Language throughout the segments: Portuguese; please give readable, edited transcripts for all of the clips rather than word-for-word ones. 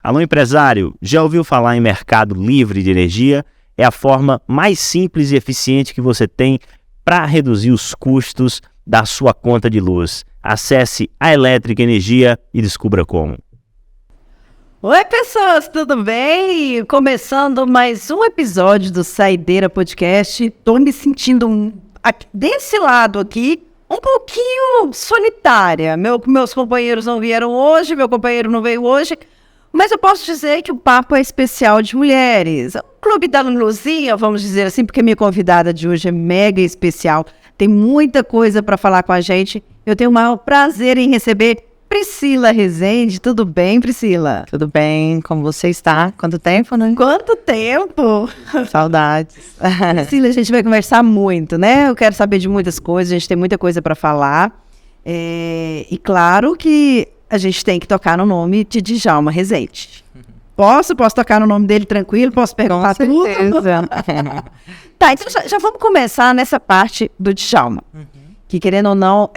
Alô, empresário, já ouviu falar em mercado livre de energia? É a forma mais simples e eficiente que você tem para reduzir os custos da sua conta de luz. Acesse a Elétrica Energia e descubra como. Oi, pessoas, tudo bem? Começando mais um episódio do Saideira Podcast. Tô me sentindo desse lado aqui um pouquinho solitária. Meus companheiros não vieram hoje, meu companheiro não veio hoje. Mas eu posso dizer que o papo é especial de mulheres. O Clube da Luzinha, vamos dizer assim, porque minha convidada de hoje é mega especial. Tem muita coisa para falar com a gente. Eu tenho o maior prazer em receber Priscila Rezende. Tudo bem, Priscila? Tudo bem? Como você está? Quanto tempo, né? Quanto tempo? Saudades. Priscila, a gente vai conversar muito, né? Eu quero saber de muitas coisas, a gente tem muita coisa para falar. E claro que a gente tem que tocar no nome de Djalma Rezende. Posso tocar no nome dele tranquilo? Posso perguntar tudo? Com certeza. Tá, então já vamos começar nessa parte do Djalma. Que, querendo ou não,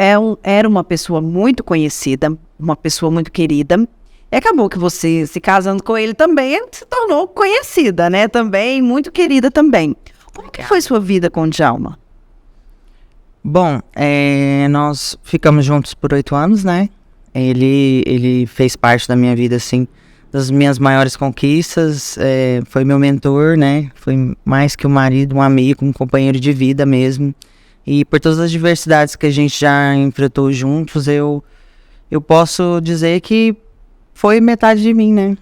era uma pessoa muito conhecida, uma pessoa muito querida. E acabou que você, se casando com ele também, se tornou conhecida, né? Também, muito querida também. Como que foi sua vida com o Djalma? Bom, nós ficamos juntos por 8 anos, né? Ele fez parte da minha vida, assim, das minhas maiores conquistas. Foi meu mentor, né? Foi mais que um marido, um amigo, um companheiro de vida mesmo. E por todas as diversidades que a gente já enfrentou juntos, eu posso dizer que foi metade de mim, né?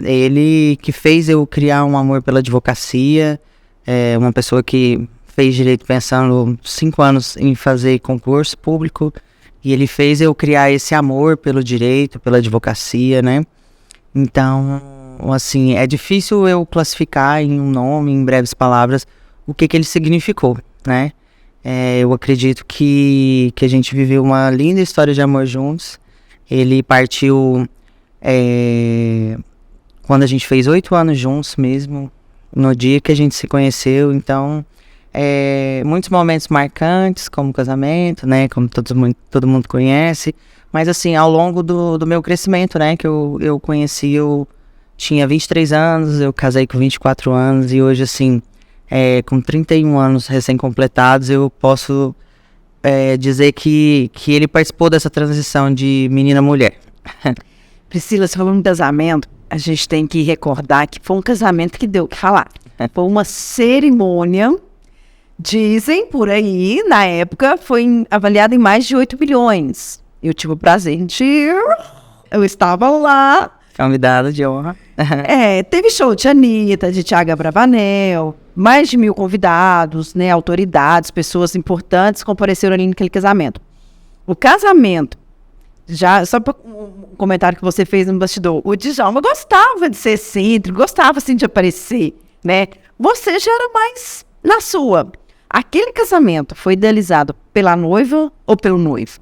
Ele que fez eu criar um amor pela advocacia, uma pessoa que fez direito pensando 5 anos em fazer concurso público, e ele fez eu criar esse amor pelo direito, pela advocacia, né? Então, assim, é difícil eu classificar em um nome, em breves palavras, o que ele significou, né? Eu acredito que a gente viveu uma linda história de amor juntos. Ele partiu quando a gente fez 8 anos juntos mesmo, no dia que a gente se conheceu. Então, muitos momentos marcantes, como casamento, né? Como todo mundo conhece. Mas assim, ao longo do meu crescimento, né? Que eu conheci, eu tinha 23 anos, eu casei com 24 anos. E hoje, assim, com 31 anos recém-completados, eu posso dizer que ele participou dessa transição de menina a mulher. Priscila, você falou no casamento, a gente tem que recordar que foi um casamento que deu o que falar. Foi uma cerimônia, dizem por aí, na época, foi avaliada em mais de 8 bilhões. Eu tive o prazer de ir, eu estava lá. Convidada de honra. Teve show de Anitta, de Thiago Abravanel, mais de 1.000 convidados, né, autoridades, pessoas importantes compareceram ali naquele casamento. O casamento, já só para um comentário que você fez no bastidor, o Djalma gostava de ser excêntrico, gostava assim de aparecer, né? Você já era mais na sua. Aquele casamento foi idealizado pela noiva ou pelo noivo?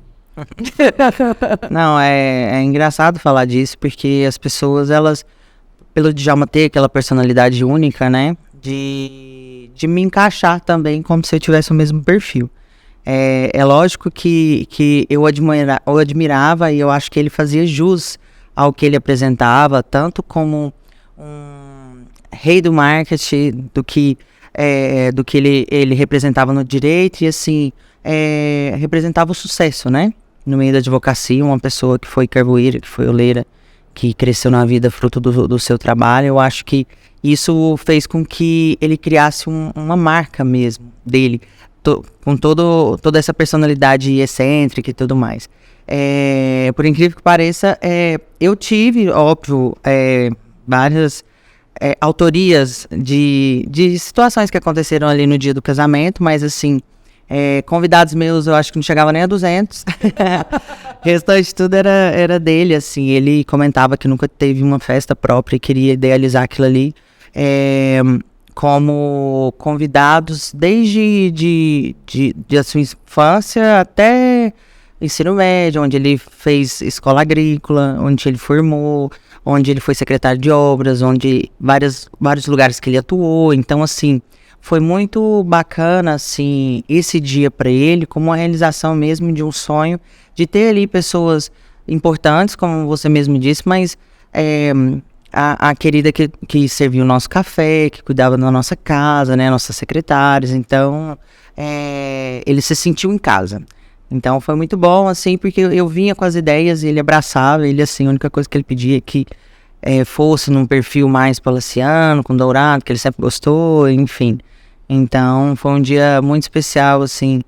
Não, é engraçado falar disso, porque as pessoas, elas, pelo Djalma ter aquela personalidade única, né, de me encaixar também como se eu tivesse o mesmo perfil. É lógico que eu admirava, e eu acho que ele fazia jus ao que ele apresentava, tanto como um rei do marketing, do que ele representava no direito, e assim, representava o sucesso, né? No meio da advocacia, uma pessoa que foi carvoeira, que foi oleira, que cresceu na vida fruto do seu trabalho. Eu acho que isso fez com que ele criasse uma marca mesmo dele, com toda essa personalidade excêntrica e tudo mais. Por incrível que pareça, eu tive, óbvio, várias autorias de situações que aconteceram ali no dia do casamento, mas assim, convidados meus, eu acho que não chegava nem a 200. O restante tudo era dele, assim. Ele comentava que nunca teve uma festa própria e queria idealizar aquilo ali. Como convidados desde a sua infância até ensino médio, onde ele fez escola agrícola, onde ele formou, onde ele foi secretário de obras, onde vários lugares que ele atuou. Então, assim, foi muito bacana, assim, esse dia para ele, como uma realização mesmo de um sonho, de ter ali pessoas importantes, como você mesmo disse, mas a querida que serviu o nosso café, que cuidava da nossa casa, né, nossas secretárias. Então, ele se sentiu em casa. Então, foi muito bom, assim, porque eu vinha com as ideias e ele abraçava. Ele, assim, a única coisa que ele pedia é que fosse num perfil mais palaciano, com dourado, que ele sempre gostou, enfim. Então, foi um dia muito especial, assim,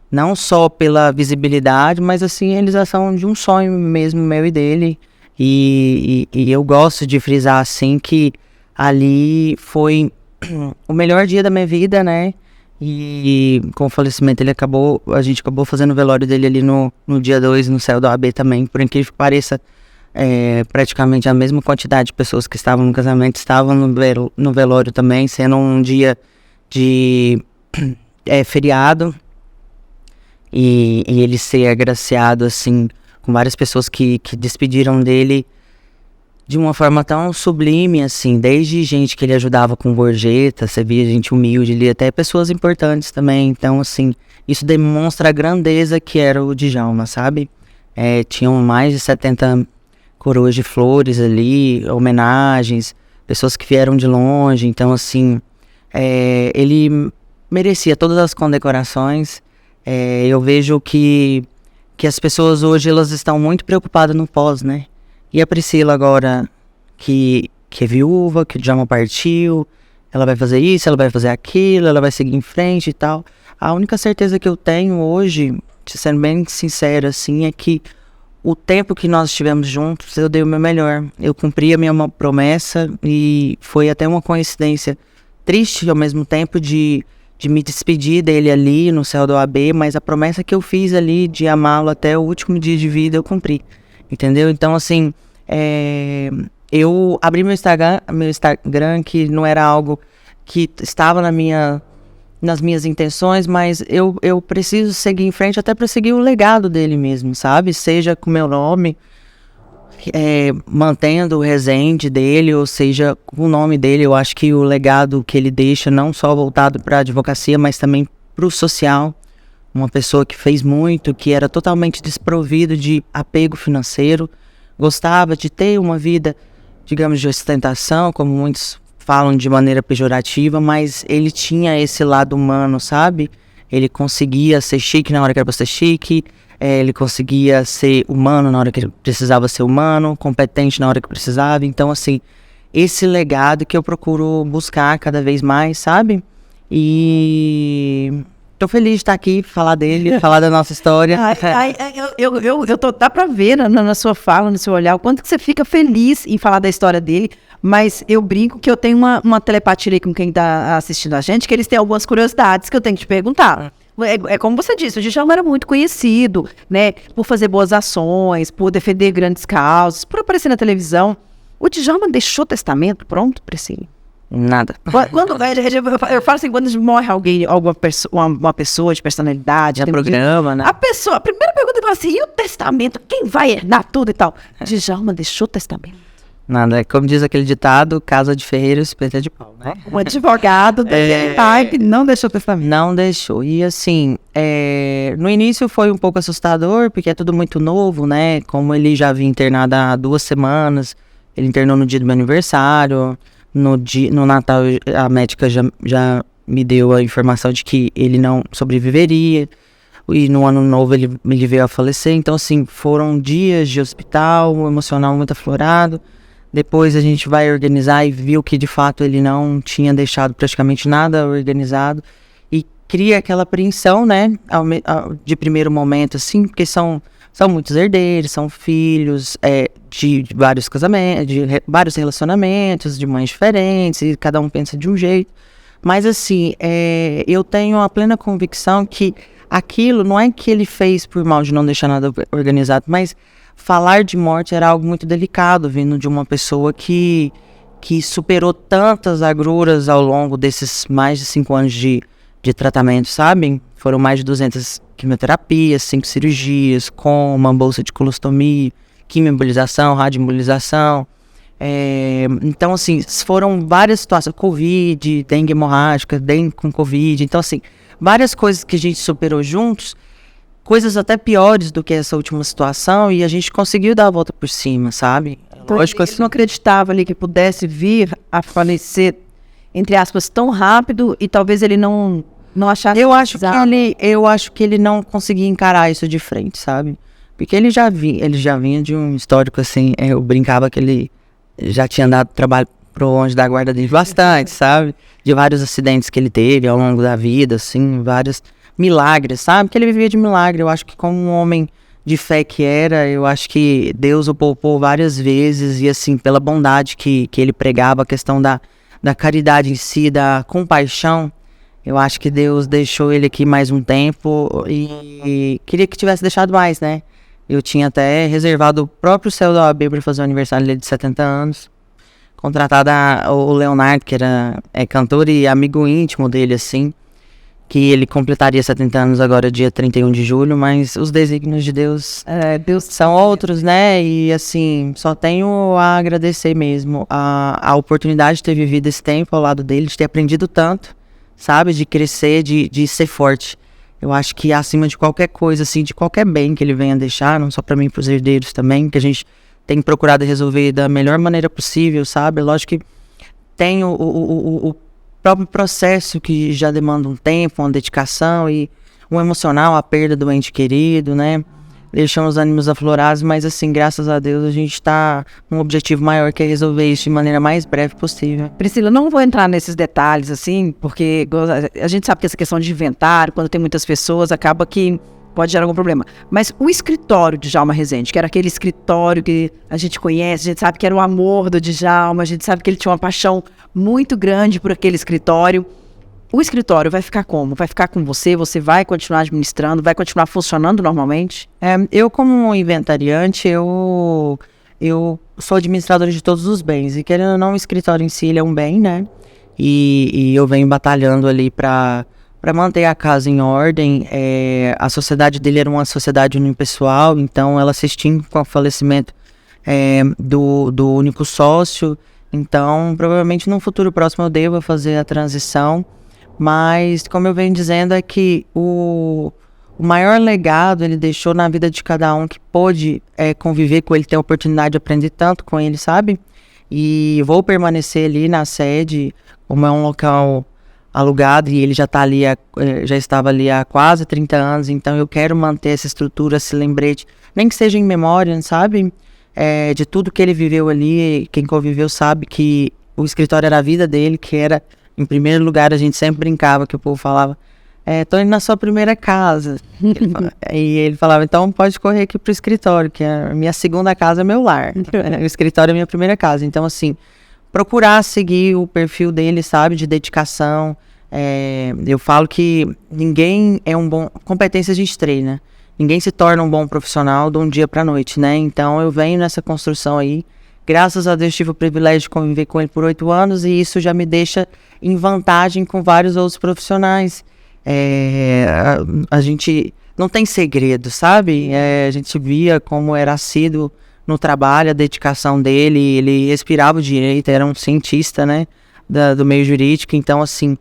não só pela visibilidade, mas, assim, a realização de um sonho mesmo, meu e dele. E eu gosto de frisar, assim, que ali foi o melhor dia da minha vida, né? E com o falecimento a gente acabou fazendo o velório dele ali no dia 2, no céu do AB também. Por incrível que pareça, praticamente a mesma quantidade de pessoas que estavam no casamento estavam no velório também, sendo um dia de feriado. E ele ser agraciado, assim, com várias pessoas que despediram dele de uma forma tão sublime, assim, desde gente que ele ajudava com gorjeta, você via gente humilde ali, até pessoas importantes também. Então, assim, isso demonstra a grandeza que era o Djalma, sabe? Tinham mais de 70 coroas de flores ali, homenagens, pessoas que vieram de longe. Então, assim, ele merecia todas as condecorações. Eu vejo que as pessoas hoje, elas estão muito preocupadas no pós, né? E a Priscila agora, que é viúva, que o Djalma partiu, ela vai fazer isso, ela vai fazer aquilo, ela vai seguir em frente e tal. A única certeza que eu tenho hoje, sendo bem sincera, assim, é que o tempo que nós estivemos juntos, eu dei o meu melhor. Eu cumpri a minha promessa e foi até uma coincidência triste ao mesmo tempo de me despedir dele ali no céu do AB, mas a promessa que eu fiz ali de amá-lo até o último dia de vida, eu cumpri. Entendeu? Então, assim, eu abri meu Instagram, que não era algo que estava nas minhas intenções, mas eu preciso seguir em frente até para seguir o legado dele mesmo, sabe? Seja com o meu nome, mantendo o Rezende dele, ou seja, com o nome dele. Eu acho que o legado que ele deixa, não só voltado para a advocacia, mas também para o social. Uma pessoa que fez muito, que era totalmente desprovido de apego financeiro, gostava de ter uma vida, digamos, de ostentação, como muitos falam de maneira pejorativa, mas ele tinha esse lado humano, sabe? Ele conseguia ser chique na hora que era pra ser chique, ele conseguia ser humano na hora que ele precisava ser humano, competente na hora que precisava. Então, assim, esse legado que eu procuro buscar cada vez mais, sabe? E tô feliz de estar aqui, falar dele, falar da nossa história. Dá pra ver na sua fala, no seu olhar, o quanto que você fica feliz em falar da história dele, mas eu brinco que eu tenho uma telepatia aí com quem tá assistindo a gente, que eles têm algumas curiosidades que eu tenho que te perguntar. É como você disse, o Djalma era muito conhecido, né, por fazer boas ações, por defender grandes causas, por aparecer na televisão. O Djalma deixou testamento pronto, Priscila? Nada. Eu falo assim, quando morre alguém, uma pessoa de personalidade... programa, né? A primeira pergunta é assim, e o testamento? Quem vai herdar tudo e tal? Djalma deixou testamento? Nada, é como diz aquele ditado, casa de ferreiro, espeta de pau, né? Um advogado daquele type não deixou testamento. Não deixou. E assim, no início foi um pouco assustador, porque é tudo muito novo, né? Como ele já havia internado há 2 semanas, ele internou no dia do meu aniversário. No Natal, a médica já me deu a informação de que ele não sobreviveria. E no ano novo ele veio a falecer. Então, assim, foram dias de hospital, um emocional muito aflorado. Depois a gente vai organizar e viu que, de fato, ele não tinha deixado praticamente nada organizado. E cria aquela apreensão, né, de primeiro momento, assim, porque são muitos herdeiros, são filhos de vários casamentos, de vários relacionamentos, de mães diferentes, e cada um pensa de um jeito. Mas, assim, eu tenho a plena convicção que aquilo não é que ele fez por mal de não deixar nada organizado, mas falar de morte era algo muito delicado, vindo de uma pessoa que superou tantas agruras ao longo desses mais de 5 anos de tratamento, sabe? Foram mais de 200 quimioterapias, 5 cirurgias, coma, bolsa de colostomia, quimioembolização, radioembolização. Então, assim, foram várias situações, Covid, dengue hemorrágica, dengue com Covid. Então, assim, várias coisas que a gente superou juntos, coisas até piores do que essa última situação, e a gente conseguiu dar a volta por cima, sabe? Então, Lógico, ele não acreditava ali que pudesse vir a falecer, entre aspas, tão rápido e talvez ele não achasse... Eu acho que ele não conseguia encarar isso de frente, sabe? Porque ele já vinha de um histórico assim, eu brincava que ele já tinha dado trabalho pro anjo da guarda dele bastante, sabe? De vários acidentes que ele teve ao longo da vida, assim, vários milagres, sabe? Que ele vivia de milagre. Eu acho que como um homem de fé que era, eu acho que Deus o poupou várias vezes e assim, pela bondade que ele pregava, a questão da caridade em si, da compaixão, eu acho que Deus deixou ele aqui mais um tempo e queria que tivesse deixado mais, né? Eu tinha até reservado o próprio céu da OAB para fazer o aniversário dele de 70 anos. Contratado o Leonardo, que era cantor e amigo íntimo dele, assim. Que ele completaria 70 anos agora, dia 31 de julho. Mas os desígnios de Deus, Deus são outros, né? E, assim, só tenho a agradecer mesmo a oportunidade de ter vivido esse tempo ao lado dele, de ter aprendido tanto, sabe? De crescer, de ser forte. Eu acho que acima de qualquer coisa, assim, de qualquer bem que ele venha deixar, não só para mim, para os herdeiros também, que a gente tem procurado resolver da melhor maneira possível, sabe? Lógico que tem o próprio processo que já demanda um tempo, uma dedicação e um emocional, a perda do ente querido, né? Deixamos os ânimos aflorados, mas assim, graças a Deus, a gente tá com um objetivo maior, que é resolver isso de maneira mais breve possível. Priscila, não vou entrar nesses detalhes, assim, porque a gente sabe que essa questão de inventário, quando tem muitas pessoas, acaba que pode gerar algum problema. Mas o escritório de Djalma Rezende, que era aquele escritório que a gente conhece, a gente sabe que era o amor do Djalma, a gente sabe que ele tinha uma paixão muito grande por aquele escritório. O escritório vai ficar como? Vai ficar com você? Você vai continuar administrando? Vai continuar funcionando normalmente? Eu, como inventariante, eu sou administradora de todos os bens. E querendo ou não, o escritório em si ele é um bem, né? E eu venho batalhando ali para manter a casa em ordem. A sociedade dele era uma sociedade unipessoal, então ela se extingue com o falecimento do único sócio. Então, provavelmente, num futuro próximo eu devo fazer a transição. Mas, como eu venho dizendo, é que o maior legado ele deixou na vida de cada um que pôde conviver com ele, ter a oportunidade de aprender tanto com ele, sabe? E vou permanecer ali na sede, como é um local alugado e ele já estava ali há quase 30 anos, então eu quero manter essa estrutura, esse lembrete, nem que seja em memória, sabe? De tudo que ele viveu ali, quem conviveu sabe que o escritório era a vida dele, que era... Em primeiro lugar, a gente sempre brincava que o povo falava, tô indo na sua primeira casa. E ele falava, então pode correr aqui pro escritório, que a minha segunda casa é meu lar. O escritório é minha primeira casa. Então, assim, procurar seguir o perfil dele, sabe, de dedicação. Eu falo que ninguém é um bom... Competência a gente treina. Ninguém se torna um bom profissional de um dia pra noite, né? Então, eu venho nessa construção aí. Graças a Deus tive o privilégio de conviver com ele por 8 anos e isso já me deixa em vantagem com vários outros profissionais. A gente não tem segredo, sabe? A gente via como era assíduo no trabalho, a dedicação dele, ele respirava o direito, era um cientista, né, do meio jurídico, então assim,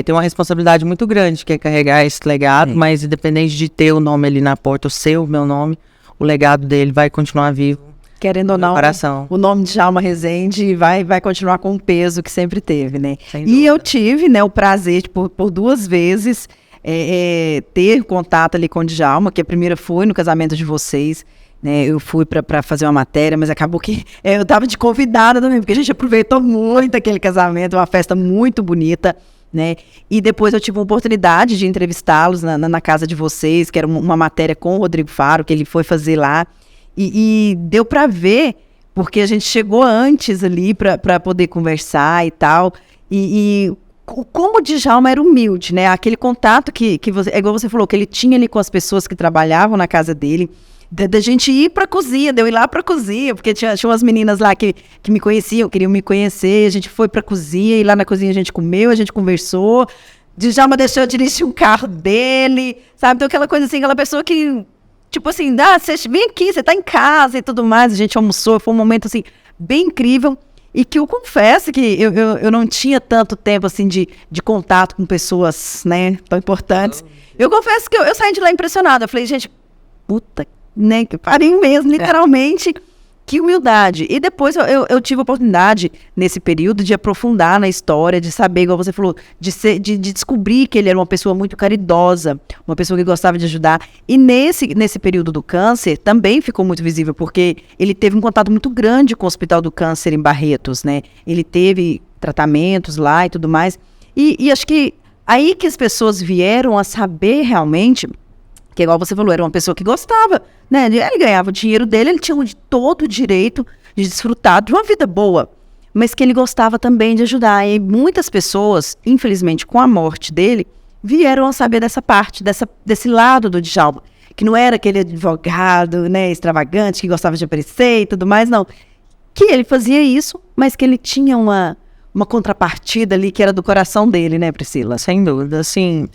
tem uma responsabilidade muito grande que é carregar esse legado, mas independente de ter o nome ali na porta, o meu nome, o legado dele vai continuar vivo. Querendo ou não, o nome de Djalma Rezende vai continuar com o peso que sempre teve, né? E eu tive, né, o prazer de, por 2 vezes ter contato ali com o Djalma, que a primeira foi no casamento de vocês, né? Eu fui para fazer uma matéria, mas acabou que eu tava de convidada também, porque a gente aproveitou muito aquele casamento, uma festa muito bonita, né? E depois eu tive a oportunidade de entrevistá-los na casa de vocês, que era uma matéria com o Rodrigo Faro, que ele foi fazer lá. E deu para ver, porque a gente chegou antes ali para poder conversar e tal, e como o Djalma era humilde, né? Aquele contato que você, igual você falou, que ele tinha ali com as pessoas que trabalhavam na casa dele, da gente ir para a cozinha, de eu ir lá para a cozinha, porque tinha umas meninas lá que me conheciam, queriam me conhecer, a gente foi para a cozinha, e lá na cozinha a gente comeu, a gente conversou, Djalma deixou eu dirigir um carro dele, sabe? Então aquela coisa assim, aquela pessoa que... Tipo assim, você vem aqui, você tá em casa e tudo mais, a gente almoçou, foi um momento, assim, bem incrível, e que eu confesso que eu não tinha tanto tempo, assim, de contato com pessoas, né, tão importantes. Eu confesso que eu saí de lá impressionada, eu falei, gente, puta, né, que pariu mesmo, literalmente, Que humildade. E depois eu tive a oportunidade, nesse período, de aprofundar na história, de saber, igual você falou, de descobrir que ele era uma pessoa muito caridosa, uma pessoa que gostava de ajudar. E nesse período do câncer, também ficou muito visível, porque ele teve um contato muito grande com o Hospital do Câncer em Barretos, né? Ele teve tratamentos lá e tudo mais. E acho que aí que as pessoas vieram a saber realmente... Que, igual você falou, era uma pessoa que gostava, né? Ele ganhava o dinheiro dele, ele tinha todo o direito de desfrutar de uma vida boa, mas que ele gostava também de ajudar. E muitas pessoas, infelizmente, com a morte dele, vieram a saber dessa parte, desse lado do Djalma, que não era aquele advogado, né, extravagante, que gostava de aparecer e tudo mais, não. Que ele fazia isso, mas que ele tinha uma contrapartida ali que era do coração dele, né, Priscila? Sem dúvida, assim,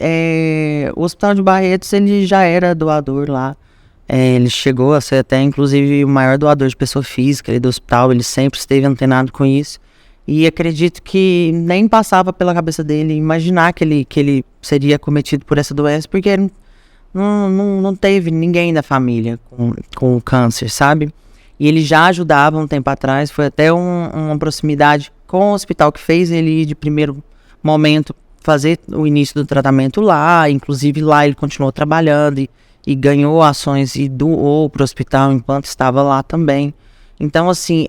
o Hospital de Barretos, ele já era doador lá, ele chegou a ser até, inclusive, o maior doador de pessoa física ali do hospital, ele sempre esteve antenado com isso, e acredito que nem passava pela cabeça dele imaginar que ele seria acometido por essa doença, porque não teve ninguém da família com o câncer, sabe? E ele já ajudava um tempo atrás, foi até uma proximidade com o hospital que fez ele, de primeiro momento, fazer o início do tratamento lá. Inclusive lá ele continuou trabalhando e ganhou ações e doou para o hospital enquanto estava lá também. Então, assim,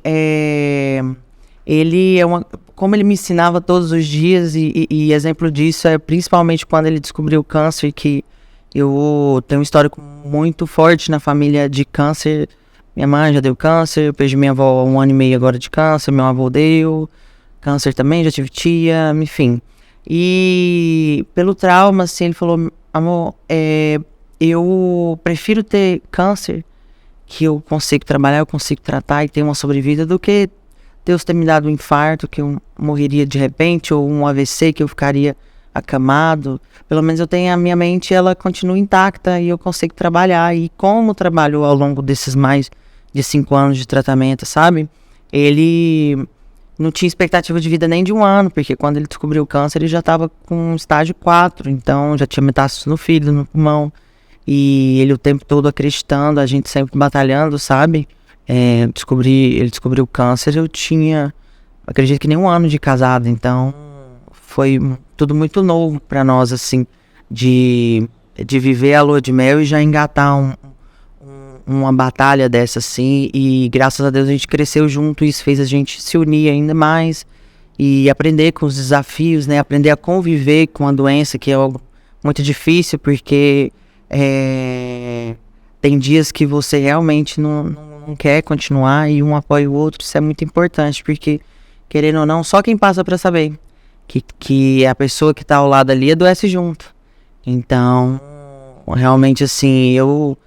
ele como ele me ensinava todos os dias, e exemplo disso é principalmente quando ele descobriu o câncer, que eu tenho um histórico muito forte na família de câncer. Minha mãe já deu câncer, eu perdi minha avó há 1 ano e meio agora de câncer, meu avô deu câncer também, já tive tia, enfim. E pelo trauma, assim, ele falou, amor, eu prefiro ter câncer, que eu consigo trabalhar, eu consigo tratar e ter uma sobrevida, do que Deus ter me dado um infarto, que eu morreria de repente, ou um AVC, que eu ficaria acamado. Pelo menos eu tenho a minha mente, ela continua intacta e eu consigo trabalhar. E como trabalhou ao longo desses mais de 5 anos de tratamento, sabe? Ele não tinha expectativa de vida nem de 1 ano, porque quando ele descobriu o câncer, ele já estava com estágio 4, então já tinha metástase no fígado, no pulmão, e ele o tempo todo acreditando, a gente sempre batalhando, sabe? Ele descobriu o câncer, eu tinha, acredito que nem 1 ano de casado, então foi tudo muito novo para nós, assim, de viver a lua de mel e já engatar uma batalha dessa, assim, e graças a Deus a gente cresceu junto, e isso fez a gente se unir ainda mais e aprender com os desafios, né, aprender a conviver com a doença, que é algo muito difícil, porque tem dias que você realmente não quer continuar e um apoia o outro. Isso é muito importante, porque, querendo ou não, só quem passa para saber que a pessoa que tá ao lado ali adoece junto. Então, realmente, assim, eu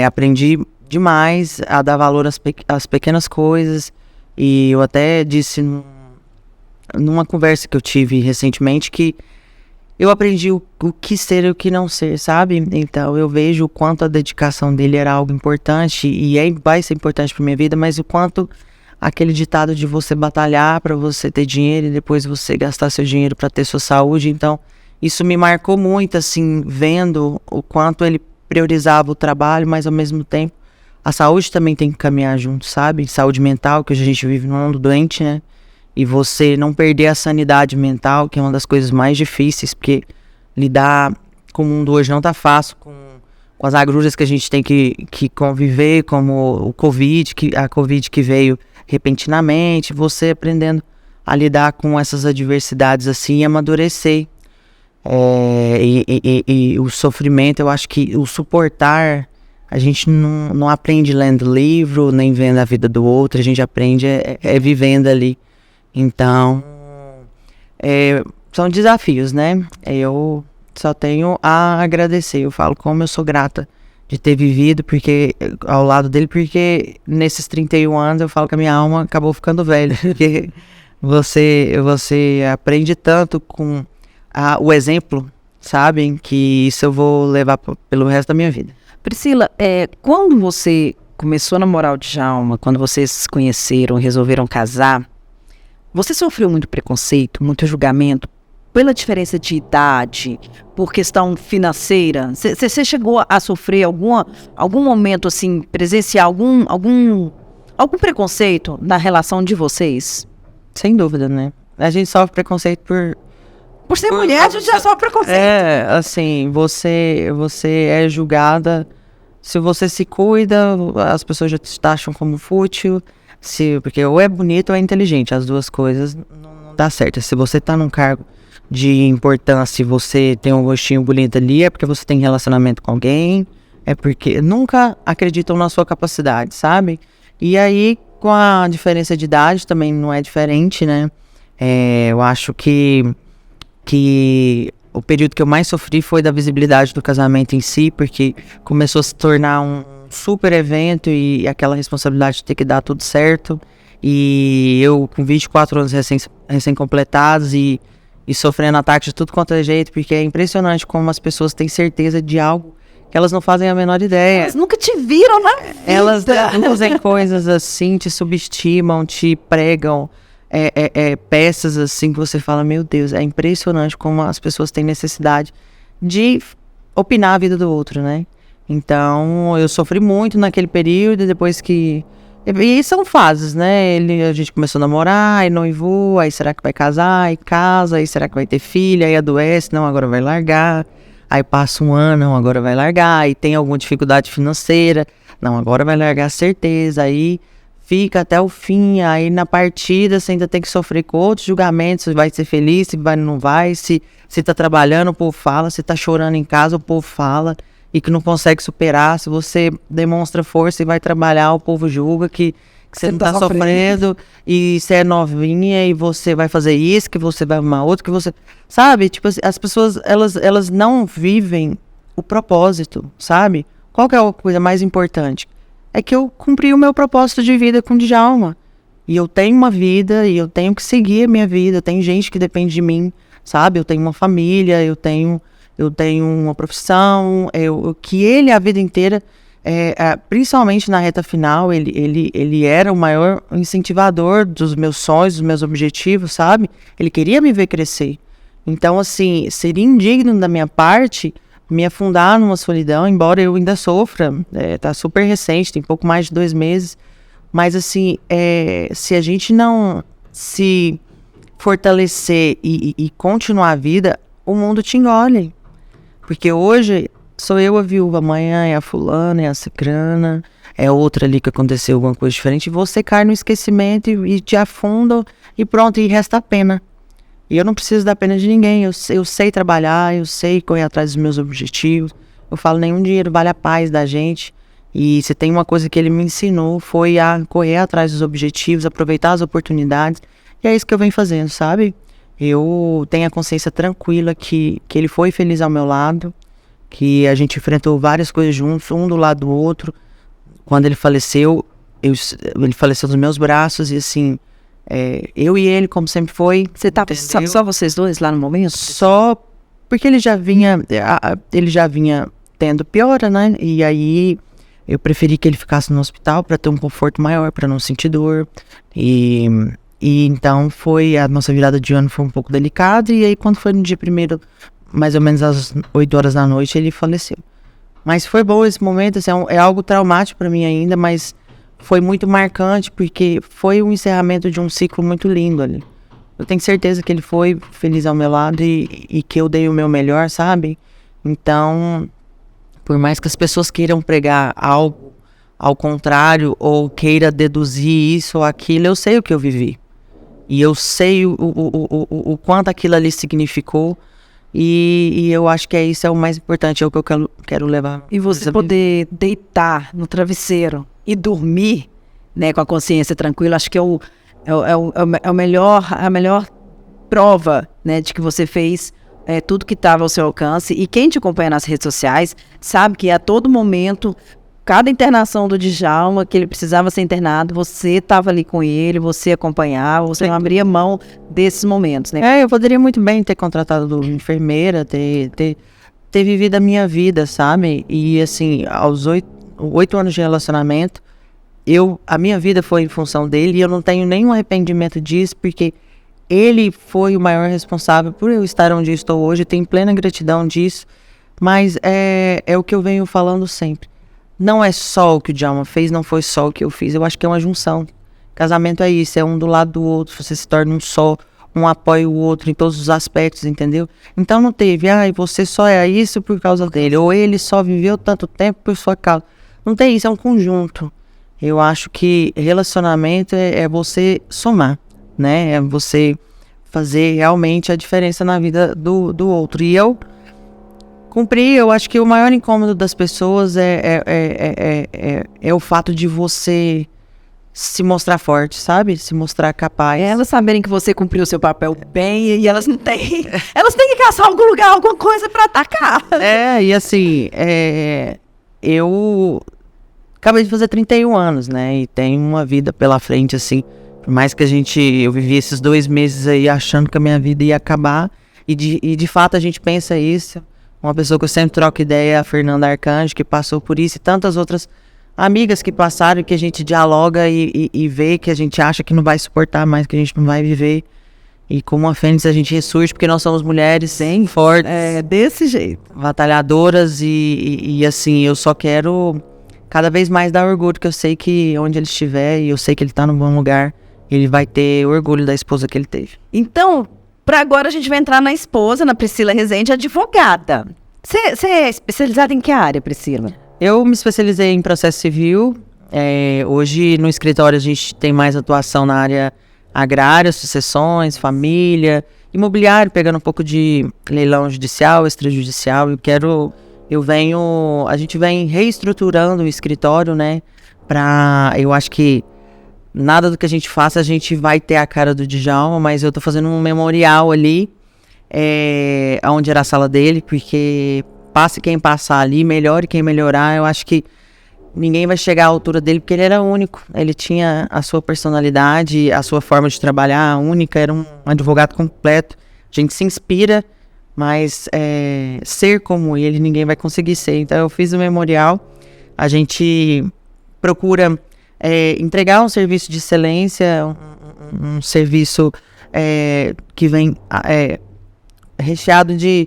aprendi demais a dar valor às pequenas coisas, e eu até disse numa conversa que eu tive recentemente que eu aprendi o que ser e o que não ser, sabe? Então eu vejo o quanto a dedicação dele era algo importante, e vai ser importante pra minha vida, mas o quanto aquele ditado de você batalhar para você ter dinheiro e depois você gastar seu dinheiro para ter sua saúde, então isso me marcou muito, assim, vendo o quanto ele priorizava o trabalho, mas ao mesmo tempo a saúde também tem que caminhar junto, sabe? Saúde mental, que hoje a gente vive num mundo doente, né? E você não perder a sanidade mental, que é uma das coisas mais difíceis, porque lidar com o mundo hoje não tá fácil, com as agruras que a gente tem que conviver, como o Covid, a Covid que veio repentinamente, você aprendendo a lidar com essas adversidades assim e amadurecer. E o sofrimento, eu acho que o suportar, a gente não aprende lendo livro, nem vendo a vida do outro, a gente aprende vivendo ali. Então, são desafios, né? Eu só tenho a agradecer. Eu falo como eu sou grata de ter vivido ao lado dele, porque nesses 31 anos eu falo que a minha alma acabou ficando velha. Porque você aprende tanto com o exemplo, sabem? Que isso eu vou levar pelo resto da minha vida. Priscila, quando você começou a namorar o Djalma, quando vocês se conheceram, resolveram casar, você sofreu muito preconceito, muito julgamento pela diferença de idade, por questão financeira? Você chegou a sofrer algum momento, assim, presenciar algum preconceito na relação de vocês? Sem dúvida, né? A gente sofre preconceito Por ser mulher, a gente já sofre preconceito. Assim, você é julgada. Se você se cuida, as pessoas já te taxam como fútil. Porque ou é bonito ou é inteligente. As duas coisas não dá certo. Se você tá num cargo de importância e você tem um rostinho bonito ali, é porque você tem relacionamento com alguém. É porque nunca acreditam na sua capacidade, sabe? E aí, com a diferença de idade, também não é diferente, né? Eu acho que o período que eu mais sofri foi da visibilidade do casamento em si, porque começou a se tornar um super evento e aquela responsabilidade de ter que dar tudo certo. E eu com 24 anos recém-completados e sofrendo ataques de tudo quanto é jeito, porque é impressionante como as pessoas têm certeza de algo que elas não fazem a menor ideia. Elas nunca te viram na vida. Elas usam coisas assim, te subestimam, te pregam peças assim que você fala, meu Deus, é impressionante como as pessoas têm necessidade de opinar a vida do outro, né? Então, eu sofri muito naquele período, depois que... E são fases, né? A gente começou a namorar, aí noivou, aí será que vai casar, aí casa, aí será que vai ter filha, aí adoece, não, agora vai largar. Aí passa um ano, não, agora vai largar, aí tem alguma dificuldade financeira, não, agora vai largar, certeza, aí fica até o fim, aí na partida você ainda tem que sofrer com outros julgamentos, se vai ser feliz, se vai, não vai, se tá trabalhando, o povo fala, se tá chorando em casa, o povo fala, e que não consegue superar, se você demonstra força e vai trabalhar, o povo julga que você não tá sofrendo, e você é novinha, e você vai fazer isso, que você vai arrumar outro, que você... Sabe? Tipo, as pessoas, elas não vivem o propósito, sabe? Qual que é a coisa mais importante? É que eu cumpri o meu propósito de vida com o Djalma. E eu tenho uma vida, e eu tenho que seguir a minha vida. Tem gente que depende de mim, sabe? Eu tenho uma família, eu tenho uma profissão, que ele a vida inteira, principalmente na reta final, ele era o maior incentivador dos meus sonhos, dos meus objetivos, sabe? Ele queria me ver crescer. Então, assim, seria indigno da minha parte me afundar numa solidão, embora eu ainda sofra, tá super recente, tem pouco mais de 2 meses, mas assim, se a gente não se fortalecer e continuar a vida, o mundo te engole, porque hoje sou eu a viúva, amanhã é a fulana, é a cicrana, é outra ali que aconteceu alguma coisa diferente, e você cai no esquecimento e te afunda e pronto, e resta a pena. E eu não preciso da pena de ninguém, eu sei trabalhar, eu sei correr atrás dos meus objetivos. Eu falo, nenhum dinheiro vale a paz da gente. E se tem uma coisa que ele me ensinou, foi a correr atrás dos objetivos, aproveitar as oportunidades. E é isso que eu venho fazendo, sabe? Eu tenho a consciência tranquila que ele foi feliz ao meu lado, que a gente enfrentou várias coisas juntos, um do lado do outro. Quando ele faleceu, ele faleceu nos meus braços e assim... eu e ele, como sempre foi. Você tava só vocês dois lá no momento? Só porque ele já vinha tendo piora, né? E aí eu preferi que ele ficasse no hospital para ter um conforto maior, para não sentir dor. E então a nossa virada de ano foi um pouco delicada. E aí quando foi no dia 1º, mais ou menos às 8 horas da noite, ele faleceu. Mas foi bom esse momento, assim, é algo traumático para mim ainda, mas foi muito marcante, porque foi um encerramento de um ciclo muito lindo ali. Eu tenho certeza que ele foi feliz ao meu lado e que eu dei o meu melhor, sabe? Então, por mais que as pessoas queiram pregar algo ao contrário, ou queira deduzir isso ou aquilo, eu sei o que eu vivi. E eu sei o quanto aquilo ali significou. E eu acho que isso é o mais importante, é o que eu quero levar. E você poder deitar no travesseiro e dormir, né, com a consciência tranquila, acho que é a melhor prova, né, de que você fez tudo que estava ao seu alcance. E quem te acompanha nas redes sociais sabe que a todo momento, cada internação do Djalma, que ele precisava ser internado, você estava ali com ele, você acompanhava, você não abria mão desses momentos, né? Eu poderia muito bem ter contratado enfermeira, ter vivido a minha vida, sabe? E assim, aos 8 anos de relacionamento, a minha vida foi em função dele e eu não tenho nenhum arrependimento disso, porque ele foi o maior responsável por eu estar onde eu estou hoje, tenho plena gratidão disso, mas é o que eu venho falando sempre. não é só o que o Djalma fez, não foi só o que eu fiz. Eu acho que é uma junção. Casamento é isso, é um do lado do outro. Você se torna um só, um apoia o outro em todos os aspectos, entendeu? Então não teve, você só é isso por causa dele, ou ele só viveu tanto tempo por sua causa. Não tem isso, é um conjunto. Eu acho que relacionamento é você somar, né? É você fazer realmente a diferença na vida do outro. E eu cumpri, eu acho que o maior incômodo das pessoas é o fato de você se mostrar forte, sabe? Se mostrar capaz. Elas saberem que você cumpriu o seu papel bem e elas não têm... Elas têm que caçar algum lugar, alguma coisa pra atacar. E assim, eu acabei de fazer 31 anos, né? E tenho uma vida pela frente, assim. Por mais que eu vivi esses 2 meses aí achando que a minha vida ia acabar. E de fato a gente pensa isso. Uma pessoa que eu sempre troco ideia é a Fernanda Arcanjo, que passou por isso. E tantas outras amigas que passaram, que a gente dialoga e vê que a gente acha que não vai suportar mais, que a gente não vai viver. E como a Fênix a gente ressurge, porque nós somos mulheres fortes. Desse jeito. Batalhadoras e assim, eu só quero cada vez mais dar orgulho, que eu sei que onde ele estiver, e eu sei que ele tá num bom lugar, ele vai ter orgulho da esposa que ele teve. Então, para agora a gente vai entrar na esposa, na Priscila Rezende, advogada. Você é especializada em que área, Priscila? Eu me especializei em processo civil. Hoje no escritório a gente tem mais atuação na área agrária, sucessões, família, imobiliário, pegando um pouco de leilão judicial, extrajudicial. A gente vem reestruturando o escritório, né? Eu acho que nada do que a gente faça, a gente vai ter a cara do Djalma, mas eu tô fazendo um memorial ali, onde era a sala dele, porque passe quem passar ali, melhore quem melhorar. Eu acho que ninguém vai chegar à altura dele, porque ele era único. Ele tinha a sua personalidade, a sua forma de trabalhar única, era um advogado completo. A gente se inspira, mas ser como ele, ninguém vai conseguir ser. Então eu fiz o memorial, a gente procura entregar um serviço de excelência, um serviço que vem recheado de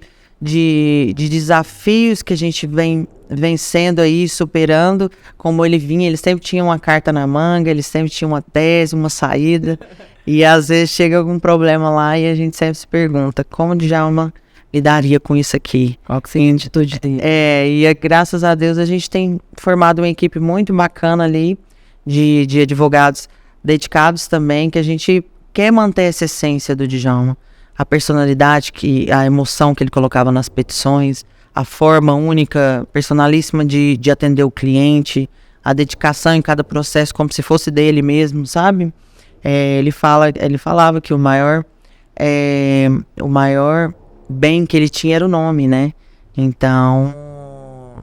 desafios que a gente vem vencendo aí, superando. Como ele vinha, ele sempre tinha uma carta na manga, ele sempre tinha uma tese, uma saída, e às vezes chega algum problema lá e a gente sempre se pergunta, como o Djalma lidaria com isso aqui? Qual que seria a atitude dele? Graças a Deus a gente tem formado uma equipe muito bacana ali, de advogados dedicados também, que a gente quer manter essa essência do Djalma. A personalidade, a emoção que ele colocava nas petições, a forma única, personalíssima de atender o cliente, a dedicação em cada processo como se fosse dele mesmo, sabe? Ele falava que o maior bem que ele tinha era o nome, né? Então,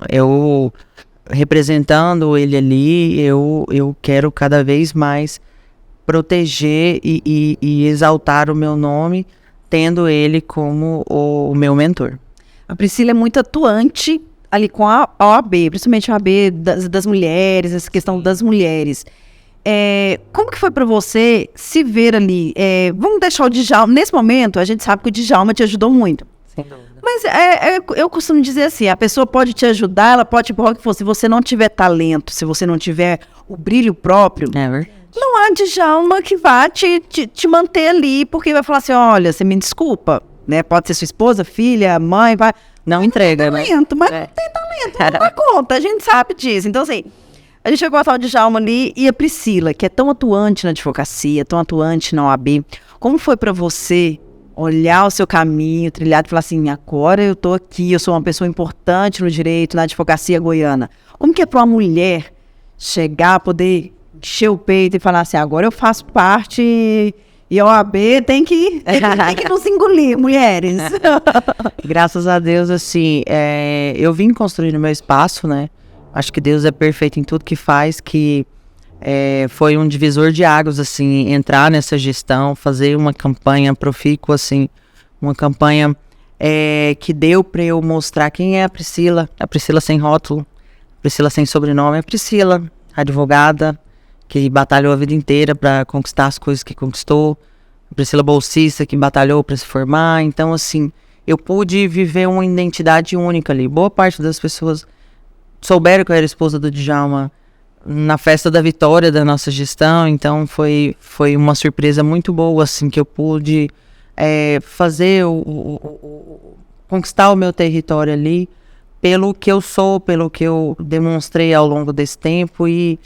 eu representando ele ali, eu quero cada vez mais proteger e exaltar o meu nome, tendo ele como o meu mentor. A Priscila é muito atuante ali com a OAB, principalmente a OAB das mulheres, essa questão das mulheres. Como que foi para você se ver ali? Vamos deixar o Djalma, nesse momento a gente sabe que o Djalma te ajudou muito. Sem dúvida. Mas eu costumo dizer assim, a pessoa pode te ajudar, ela pode, por que for, se você não tiver talento, se você não tiver o brilho próprio, não há Djalma que vá te manter ali, porque vai falar assim, olha, você me desculpa, né? Pode ser sua esposa, filha, mãe, vai... Não entrega, né? Mas não tem talento, não dá conta, a gente sabe disso. Então, assim, a gente vai botar o Djalma ali e a Priscila, que é tão atuante na advocacia, tão atuante na OAB. Como foi para você olhar o seu caminho trilhado e falar assim, agora eu tô aqui, eu sou uma pessoa importante no direito, na advocacia goiana. Como que é para uma mulher chegar, poder encher o peito e falar assim, agora eu faço parte e a OAB tem que nos engolir, mulheres. Graças a Deus, assim, eu vim construindo meu espaço, né? Acho que Deus é perfeito em tudo que faz, que foi um divisor de águas, assim, entrar nessa gestão, fazer uma campanha profícua, assim, uma campanha que deu para eu mostrar quem é a Priscila sem rótulo, a Priscila sem sobrenome, a Priscila, advogada, que batalhou a vida inteira para conquistar as coisas que conquistou, a Priscila bolsista, que batalhou para se formar. Então, assim, eu pude viver uma identidade única ali. Boa parte das pessoas souberam que eu era esposa do Djalma na festa da vitória da nossa gestão, então foi uma surpresa muito boa, assim, que eu pude fazer conquistar o meu território ali, pelo que eu sou, pelo que eu demonstrei ao longo desse tempo, e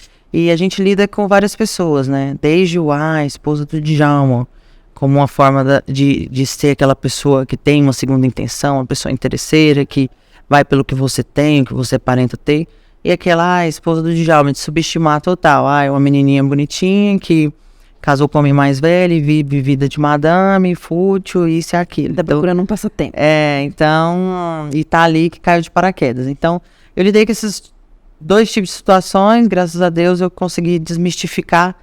a gente lida com várias pessoas, né, desde a esposa do Djalma, como uma forma de ser aquela pessoa que tem uma segunda intenção, uma pessoa interesseira, que vai pelo que você tem, o que você aparenta ter, e aquela esposa do Djalma, de subestimar total. É uma menininha bonitinha que casou com um homem mais velho e vive vida de madame, fútil, isso e aquilo. Tá procurando um passatempo. Então, e tá ali que caiu de paraquedas. Então, eu lidei com esses 2 tipos de situações, graças a Deus eu consegui desmistificar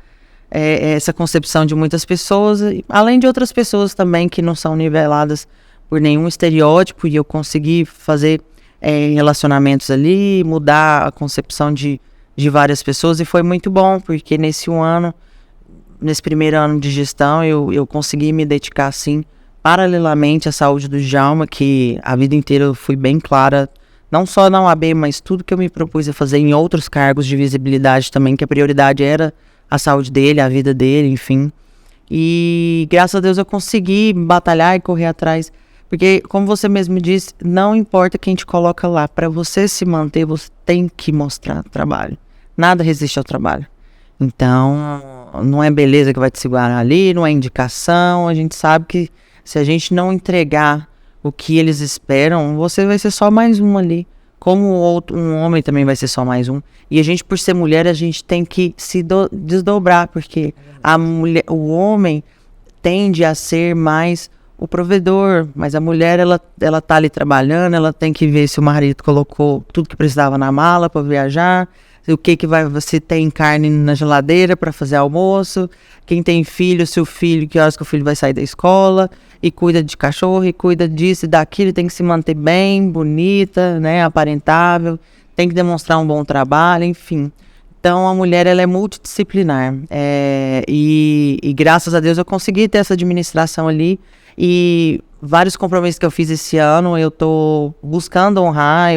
essa concepção de muitas pessoas, além de outras pessoas também que não são niveladas por nenhum estereótipo, e eu consegui fazer relacionamentos ali, mudar a concepção de várias pessoas, e foi muito bom, porque nesse primeiro ano de gestão, eu consegui me dedicar, assim, paralelamente à saúde do Djalma, que a vida inteira eu fui bem clara, não só na UAB, mas tudo que eu me propus a fazer em outros cargos de visibilidade também, que a prioridade era a saúde dele, a vida dele, enfim. E graças a Deus eu consegui batalhar e correr atrás. Porque, como você mesmo disse, não importa quem te coloca lá. Para você se manter, você tem que mostrar trabalho. Nada resiste ao trabalho. Então, não é beleza que vai te segurar ali, não é indicação. A gente sabe que se a gente não entregar o que eles esperam, você vai ser só mais um ali. Como um homem também vai ser só mais um. E a gente, por ser mulher, a gente tem que se desdobrar. Porque o homem tende a ser mais o provedor, mas a mulher, ela tá ali trabalhando, ela tem que ver se o marido colocou tudo que precisava na mala para viajar, se tem carne na geladeira para fazer almoço, quem tem filho, se o filho, que horas que o filho vai sair da escola, e cuida de cachorro, e cuida disso e daquilo, tem que se manter bem, bonita, né, aparentável, tem que demonstrar um bom trabalho, enfim. Então, a mulher, ela é multidisciplinar, e graças a Deus eu consegui ter essa administração ali. E vários compromissos que eu fiz esse ano, eu tô buscando honrar.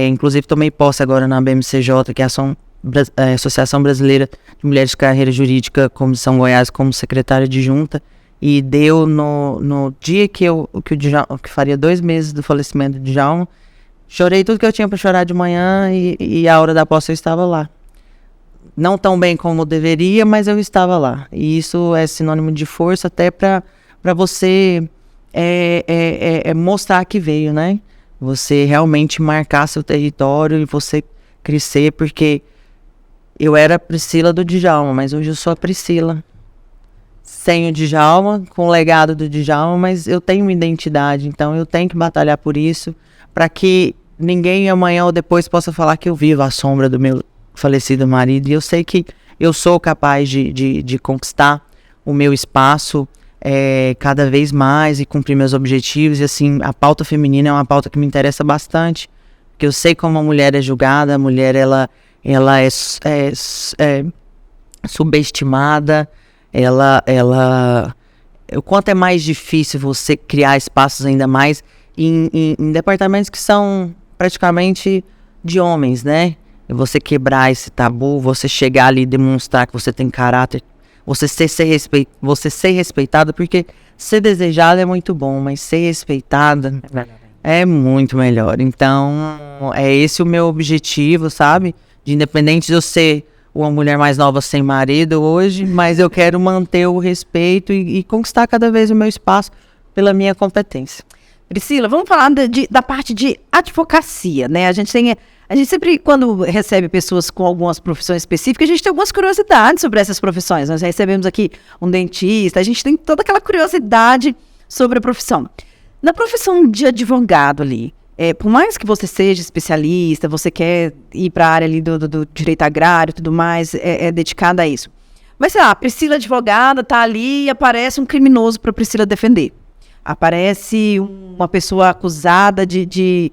Inclusive tomei posse agora na BMCJ, que é a Associação Brasileira de Mulheres de Carreira Jurídica, Comissão Goiás, como secretária adjunta. E deu no dia que faria 2 meses do falecimento de Djalma. Chorei tudo que eu tinha para chorar de manhã, e a hora da posse eu estava lá. Não tão bem como deveria, mas eu estava lá. E isso é sinônimo de força até para você mostrar que veio, né? Você realmente marcar seu território e você crescer, porque eu era a Priscila do Djalma, mas hoje eu sou a Priscila. Sem o Djalma, com o legado do Djalma, mas eu tenho uma identidade, então eu tenho que batalhar por isso, para que ninguém amanhã ou depois possa falar que eu vivo à sombra do meu falecido marido. E eu sei que eu sou capaz de conquistar o meu espaço cada vez mais e cumprir meus objetivos. E assim, a pauta feminina é uma pauta que me interessa bastante, porque eu sei como a mulher é julgada, a mulher ela é subestimada, o quanto é mais difícil você criar espaços ainda mais em departamentos que são praticamente de homens, né? E você quebrar esse tabu, você chegar ali e demonstrar que você tem caráter, você ser respeitada, porque ser desejada é muito bom, mas ser respeitada é muito melhor. Então, é esse o meu objetivo, sabe? De independente de eu ser uma mulher mais nova sem marido hoje, mas eu quero manter o respeito e conquistar cada vez o meu espaço pela minha competência. Priscila, vamos falar da parte de advocacia, né? A gente sempre, quando recebe pessoas com algumas profissões específicas, a gente tem algumas curiosidades sobre essas profissões. Nós recebemos aqui um dentista, a gente tem toda aquela curiosidade sobre a profissão. Na profissão de advogado ali, por mais que você seja especialista, você quer ir para a área ali do direito agrário e tudo mais, é dedicada a isso. Mas sei lá, a Priscila advogada tá ali e aparece um criminoso para a Priscila defender. Aparece uma pessoa acusada de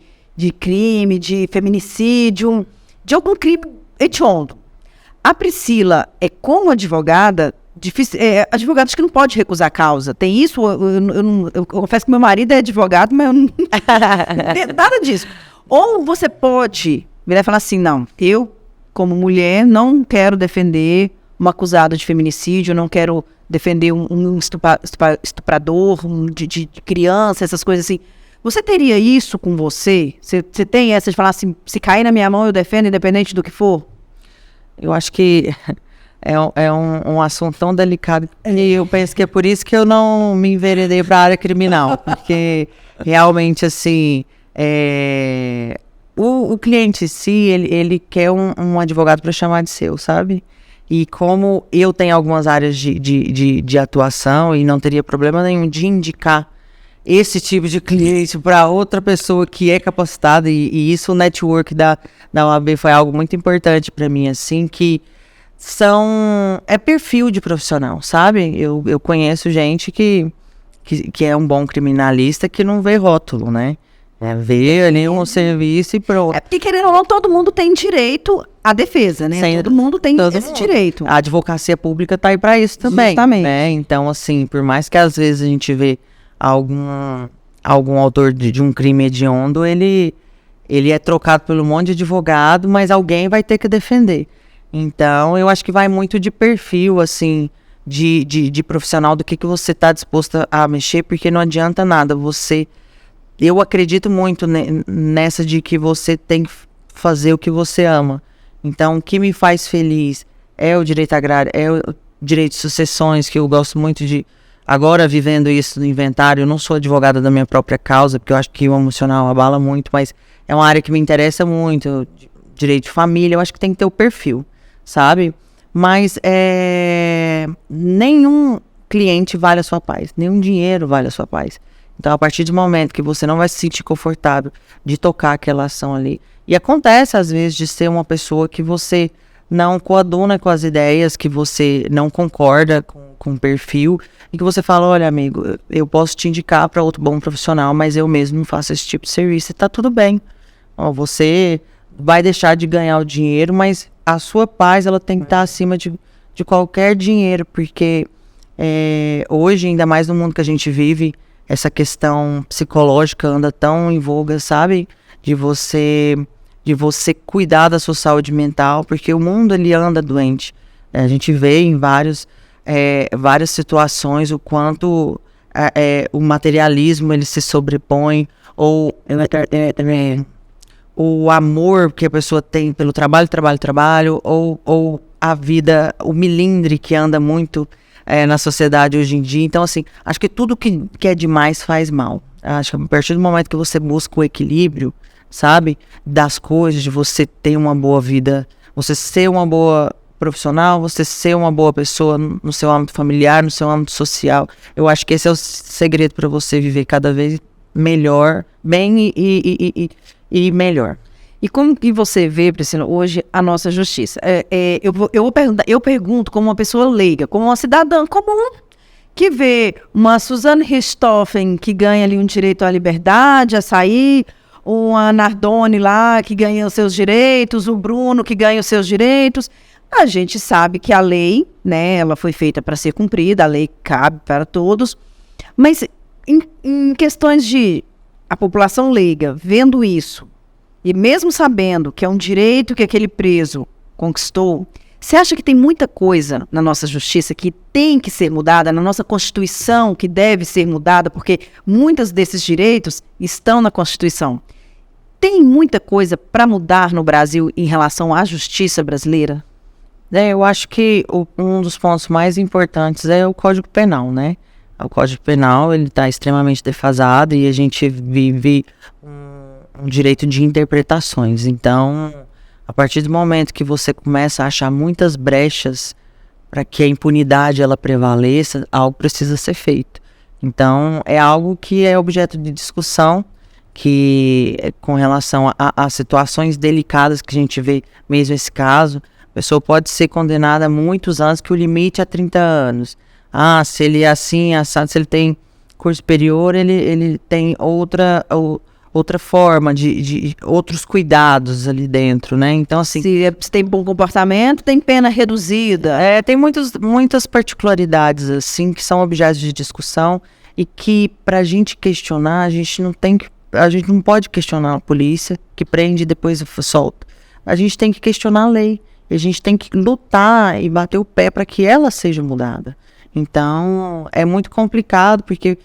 crime, de feminicídio, de algum crime hediondo. A Priscila, como advogada, advogado acho que não pode recusar a causa. Tem isso? Eu confesso que meu marido é advogado, mas eu não nada disso. Ou você pode virar e falar assim, não, eu, como mulher, não quero defender uma acusada de feminicídio, não quero defender um estuprador de criança, essas coisas assim. Você teria isso com você? Você tem essa de falar assim, se cair na minha mão eu defendo, independente do que for? Eu acho que é um assunto tão delicado e eu penso que é por isso que eu não me enveredei para a área criminal, porque realmente, assim, o cliente em si, ele quer um advogado para chamar de seu, sabe? E como eu tenho algumas áreas de atuação e não teria problema nenhum de indicar esse tipo de cliente para outra pessoa que é capacitada, e isso, o network da OAB foi algo muito importante para mim, assim, que é perfil de profissional, sabe? Eu conheço gente que é um bom criminalista que não vê rótulo, né? Vê ali um serviço e pronto. Porque, querendo ou não, todo mundo tem direito à defesa, né? Todo mundo tem esse direito. A advocacia pública tá aí para isso também. Justamente. Né? Então, assim, por mais que às vezes a gente vê algum autor de um crime hediondo, ele é trocado por um monte de advogado, mas alguém vai ter que defender. Então, eu acho que vai muito de perfil, assim, de profissional, do que você está disposto a mexer, porque não adianta nada eu acredito muito nessa de que você tem que fazer o que você ama. Então, o que me faz feliz é o direito agrário, é o direito de sucessões, que eu gosto muito de... Agora, vivendo isso no inventário, eu não sou advogada da minha própria causa, porque eu acho que o emocional abala muito, mas é uma área que me interessa muito. Direito de família, eu acho que tem que ter o perfil, sabe? Mas nenhum cliente vale a sua paz, nenhum dinheiro vale a sua paz. Então, a partir do momento que você não vai se sentir confortável de tocar aquela ação ali, e acontece às vezes de ser uma pessoa que você não coaduna com as ideias, que você não concorda com o perfil, e que você fala, olha, amigo, eu posso te indicar para outro bom profissional, mas eu mesmo não faço esse tipo de serviço, e tá tudo bem. Você vai deixar de ganhar o dinheiro, mas a sua paz, ela tem que estar acima de qualquer dinheiro, porque hoje, ainda mais no mundo que a gente vive, essa questão psicológica anda tão em voga, sabe? De você cuidar da sua saúde mental, porque o mundo, ele anda doente. A gente vê em várias situações o quanto o materialismo, ele se sobrepõe, ou o amor que a pessoa tem pelo trabalho, ou a vida, o milindre que anda muito na sociedade hoje em dia. Então, assim, acho que tudo que é demais faz mal. Acho que a partir do momento que você busca o equilíbrio, sabe, das coisas, de você ter uma boa vida, você ser uma boa profissional, você ser uma boa pessoa no seu âmbito familiar, no seu âmbito social, eu acho que esse é o segredo para você viver cada vez melhor, bem e melhor. E como que você vê, Priscila, hoje a nossa justiça? Eu pergunto como uma pessoa leiga, como uma cidadã comum, que vê uma Suzane Richthofen que ganha ali um direito à liberdade, a sair, uma Nardoni lá que ganha os seus direitos, o Bruno que ganha os seus direitos. A gente sabe que a lei, né, ela foi feita para ser cumprida, a lei cabe para todos, mas em questões de a população leiga vendo isso, e mesmo sabendo que é um direito que aquele preso conquistou, você acha que tem muita coisa na nossa justiça que tem que ser mudada, na nossa Constituição que deve ser mudada, porque muitos desses direitos estão na Constituição? Tem muita coisa para mudar no Brasil em relação à justiça brasileira? Eu acho que um dos pontos mais importantes é o Código Penal, né? O Código Penal, ele está extremamente defasado e a gente vive um direito de interpretações. Então, a partir do momento que você começa a achar muitas brechas para que a impunidade ela prevaleça, algo precisa ser feito. Então, é algo que é objeto de discussão, que com relação a situações delicadas que a gente vê, mesmo esse caso, a pessoa pode ser condenada a muitos anos, que o limite é 30 anos. Se ele é assim, assado, se ele tem curso superior, ele tem outra forma de outros cuidados ali dentro, né? Então, assim... Se tem bom comportamento, tem pena reduzida. Tem muitas particularidades, assim, que são objetos de discussão e que, pra gente questionar, a gente não pode questionar a polícia, que prende e depois solta. a gente tem que questionar a lei. A gente tem que lutar e bater o pé para que ela seja mudada. Então, é muito complicado, porque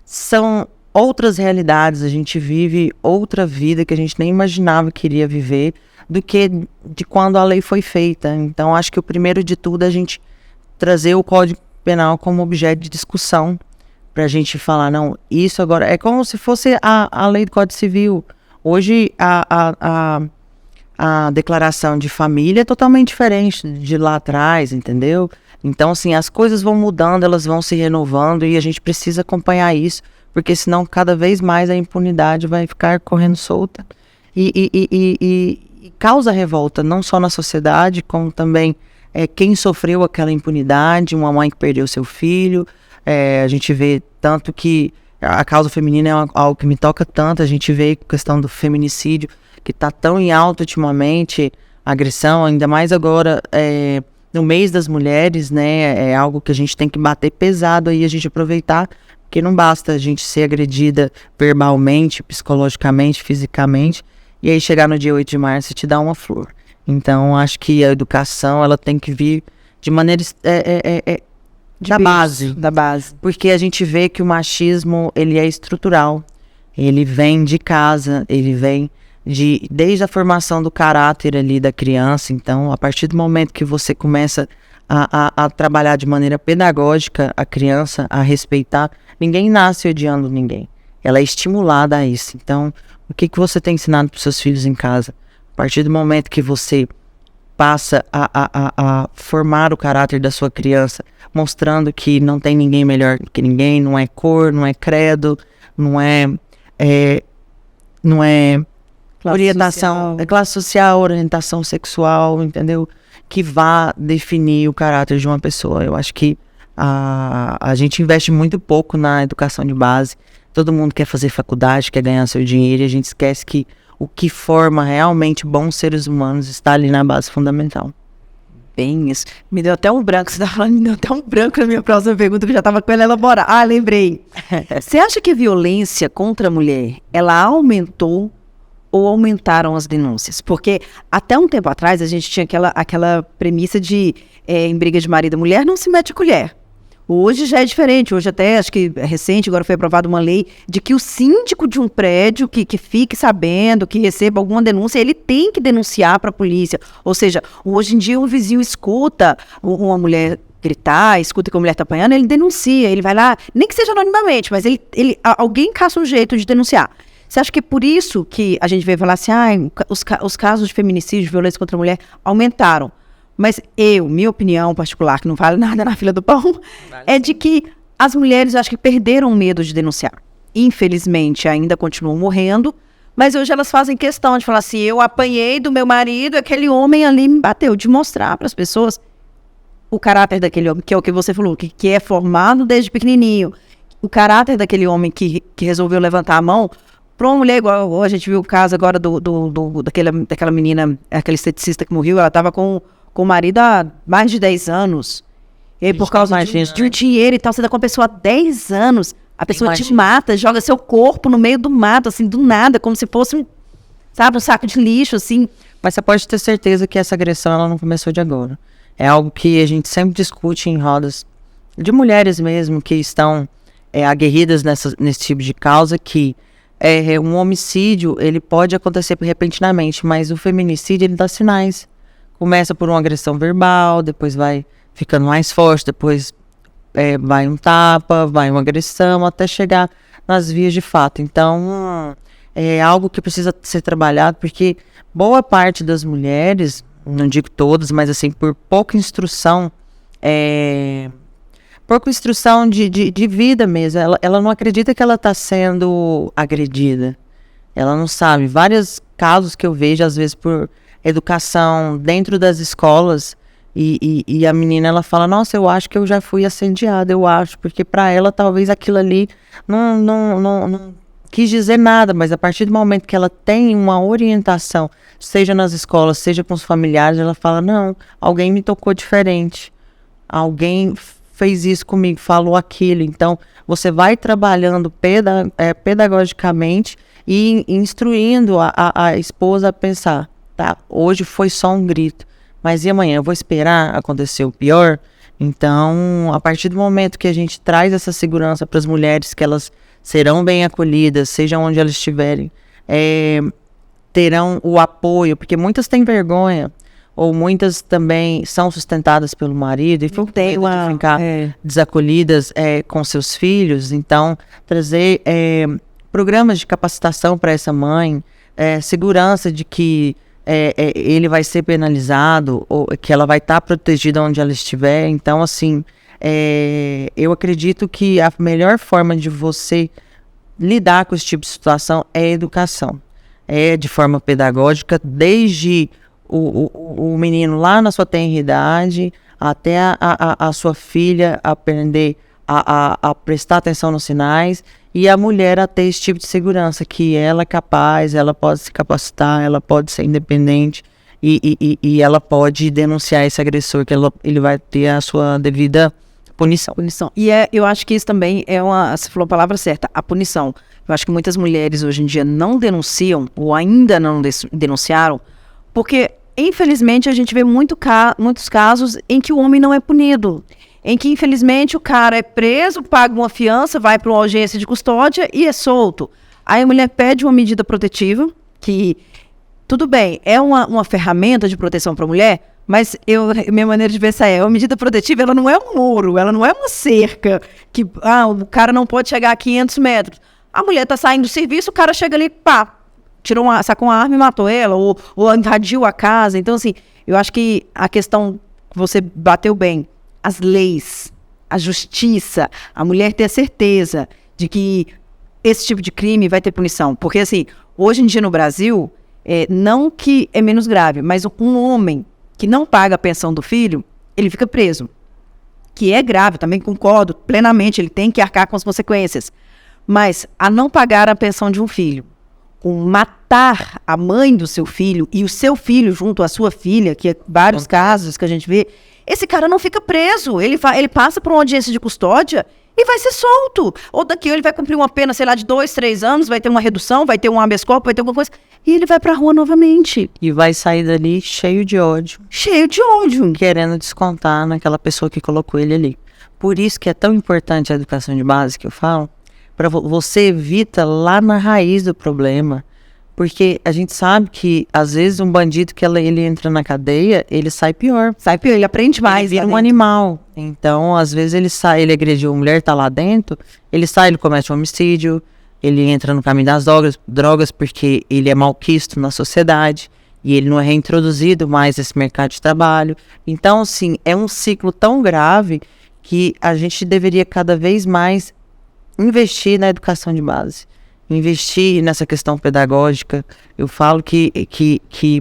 são outras realidades, a gente vive outra vida que a gente nem imaginava que iria viver do que de quando a lei foi feita. Então, acho que o primeiro de tudo é a gente trazer o Código Penal como objeto de discussão, para a gente falar, não, isso agora é como se fosse a lei do Código Civil. Hoje, a declaração de família é totalmente diferente de lá atrás, entendeu? Então, assim, as coisas vão mudando, elas vão se renovando e a gente precisa acompanhar isso, porque senão cada vez mais a impunidade vai ficar correndo solta e causa revolta, não só na sociedade, como também quem sofreu aquela impunidade, uma mãe que perdeu seu filho. A gente vê tanto que a causa feminina é algo que me toca tanto, a gente vê a questão do feminicídio, que está tão em alta ultimamente, a agressão, ainda mais agora no mês das mulheres, né? É algo que a gente tem que bater pesado aí, a gente aproveitar, porque não basta a gente ser agredida verbalmente, psicologicamente, fisicamente, e aí chegar no dia 8 de março e te dar uma flor. Então, acho que a educação, ela tem que vir de maneira da base. Porque a gente vê que o machismo, ele é estrutural. Ele vem de casa, ele vem desde a formação do caráter ali da criança. Então, a partir do momento que você começa a trabalhar de maneira pedagógica a criança, a respeitar, ninguém nasce odiando ninguém. Ela é estimulada a isso. Então, o que você tem ensinado para os seus filhos em casa? A partir do momento que você passa a formar o caráter da sua criança, mostrando que não tem ninguém melhor que ninguém, não é cor, não é credo, não é orientação, classe social, orientação sexual, entendeu? Que vá definir o caráter de uma pessoa. Eu acho que a gente investe muito pouco na educação de base. Todo mundo quer fazer faculdade, quer ganhar seu dinheiro, e a gente esquece que o que forma realmente bons seres humanos está ali na base fundamental. Bem isso. Me deu até um branco, você estava falando, me deu até um branco na minha próxima pergunta, que eu já estava com ela elaborada. Ah, lembrei. Você acha que a violência contra a mulher, ela aumentou ou aumentaram as denúncias? Porque até um tempo atrás a gente tinha aquela premissa de em briga de marido e mulher não se mete a colher. Hoje já é diferente. Hoje até, acho que é recente, agora foi aprovada uma lei de que o síndico de um prédio que fique sabendo, que receba alguma denúncia, ele tem que denunciar para a polícia. Ou seja, hoje em dia um vizinho escuta uma mulher gritar, escuta que a mulher está apanhando, ele denuncia, ele vai lá, nem que seja anonimamente, mas alguém caça um jeito de denunciar. Você acha que é por isso que a gente veio falar assim, os casos de feminicídio, de violência contra a mulher aumentaram? Mas minha opinião particular, que não vale nada na fila do pão, é de que as mulheres, acho que perderam o medo de denunciar. Infelizmente, ainda continuam morrendo, mas hoje elas fazem questão de falar assim, eu apanhei do meu marido, aquele homem ali me bateu, de mostrar para as pessoas o caráter daquele homem, que é o que você falou, que é formado desde pequenininho. O caráter daquele homem que resolveu levantar a mão para uma mulher, igual a gente viu o caso agora daquela menina, aquela esteticista que morreu, ela estava com o marido há mais de 10 anos. E aí, por causa de um dinheiro e tal, você dá com a pessoa há 10 anos, a pessoa te mata, joga seu corpo no meio do mato, assim, do nada, como se fosse um saco de lixo, assim. Mas você pode ter certeza que essa agressão, ela não começou de agora. É algo que a gente sempre discute em rodas de mulheres mesmo, que estão aguerridas nesse tipo de causa, que um homicídio, ele pode acontecer repentinamente, mas o feminicídio, ele dá sinais. Começa por uma agressão verbal, depois vai ficando mais forte, depois vai um tapa, vai uma agressão, até chegar nas vias de fato. Então, é algo que precisa ser trabalhado, porque boa parte das mulheres, não digo todas, mas assim, por pouca instrução, de vida mesmo, ela não acredita que ela está sendo agredida. Ela não sabe. Vários casos que eu vejo, às vezes, por educação dentro das escolas, e a menina, ela fala, nossa, eu acho que eu já fui assediada, eu acho, porque para ela talvez aquilo ali não quis dizer nada, mas a partir do momento que ela tem uma orientação, seja nas escolas, seja com os familiares, ela fala, não, alguém me tocou diferente, alguém fez isso comigo, falou aquilo. Então você vai trabalhando pedagogicamente e instruindo a esposa a pensar, tá, hoje foi só um grito, mas e amanhã? Eu vou esperar acontecer o pior? Então, a partir do momento que a gente traz essa segurança para as mulheres, que elas serão bem acolhidas, seja onde elas estiverem, terão o apoio, porque muitas têm vergonha, ou muitas também são sustentadas pelo marido, e ficam de ficar desacolhidas com seus filhos. Então, trazer programas de capacitação para essa mãe, segurança de que ele vai ser penalizado, ou que ela vai estar protegida onde ela estiver. Então, assim, eu acredito que a melhor forma de você lidar com esse tipo de situação é a educação. De forma pedagógica, desde o menino lá na sua tenra idade, até a sua filha aprender a prestar atenção nos sinais, e a mulher a ter esse tipo de segurança, que ela é capaz, ela pode se capacitar, ela pode ser independente, e ela pode denunciar esse agressor, que ele vai ter a sua devida punição. E eu acho que isso também você falou a palavra certa, a punição. Eu acho que muitas mulheres hoje em dia não denunciam, ou ainda não denunciaram, porque, infelizmente, a gente vê muitos casos em que o homem não é punido. Em que, infelizmente, o cara é preso, paga uma fiança, vai para uma audiência de custódia e é solto. Aí a mulher pede uma medida protetiva, que, tudo bem, é uma ferramenta de proteção para a mulher, mas minha maneira de ver essa uma medida protetiva, ela não é um muro, ela não é uma cerca, que o cara não pode chegar a 500 metros. A mulher está saindo do serviço, o cara chega ali, pá, sacou uma arma e matou ela, ou invadiu a casa. Então, assim, eu acho que a questão que você bateu bem, as leis, a justiça, a mulher ter a certeza de que esse tipo de crime vai ter punição. Porque, assim, hoje em dia no Brasil, não que é menos grave, mas um homem que não paga a pensão do filho, ele fica preso. Que é grave, também concordo plenamente, ele tem que arcar com as consequências. Mas a não pagar a pensão de um filho, matar a mãe do seu filho e o seu filho junto à sua filha, que é vários casos que a gente vê, esse cara não fica preso, ele passa por uma audiência de custódia e vai ser solto. Ou daqui ele vai cumprir uma pena, sei lá, de 2, 3 anos, vai ter uma redução, vai ter um habeas corpus, vai ter alguma coisa, e ele vai pra rua novamente. E vai sair dali cheio de ódio. Querendo descontar naquela pessoa que colocou ele ali. Por isso que é tão importante a educação de base, que eu falo, para você evita lá na raiz do problema. Porque a gente sabe que, às vezes, um bandido que ele entra na cadeia, ele sai pior. Ele aprende mais. Ele vira um animal. Então, às vezes, ele agrediu a mulher, tá lá dentro, ele comete um homicídio, ele entra no caminho das drogas porque ele é malquisto na sociedade, e ele não é reintroduzido mais nesse mercado de trabalho. Então, assim, é um ciclo tão grave que a gente deveria cada vez mais investir na educação de base. Investir nessa questão pedagógica. Eu falo que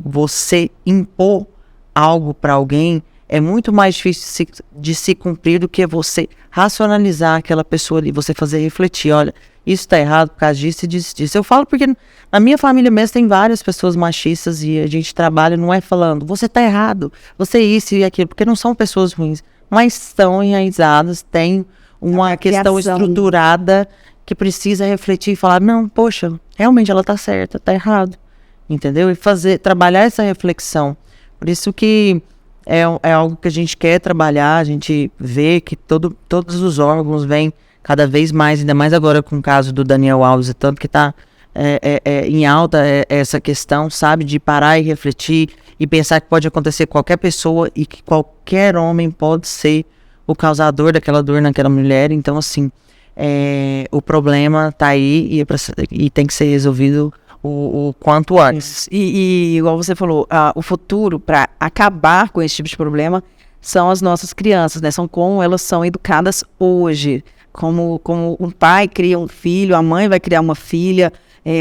você impor algo para alguém é muito mais difícil de se cumprir do que você racionalizar aquela pessoa ali, você fazer refletir, olha, isso está errado por causa disso e disso. Eu falo porque na minha família mesmo tem várias pessoas machistas e a gente trabalha, não é falando, você está errado, você isso e aquilo, porque não são pessoas ruins, mas estão enraizadas, têm uma questão estruturada que precisa refletir e falar, não, poxa, realmente ela tá certa, tá errado, entendeu? E trabalhar essa reflexão. Por isso que é algo que a gente quer trabalhar, a gente vê que todos os órgãos vêm cada vez mais, ainda mais agora com o caso do Daniel Alves e tanto que tá em alta essa questão, sabe, de parar e refletir e pensar que pode acontecer com qualquer pessoa e que qualquer homem pode ser o causador daquela dor naquela mulher. Então, assim, o problema tá aí e tem que ser resolvido o quanto antes. E igual você falou, o futuro para acabar com esse tipo de problema são as nossas crianças, né? São como elas são educadas hoje. Como um pai cria um filho, a mãe vai criar uma filha,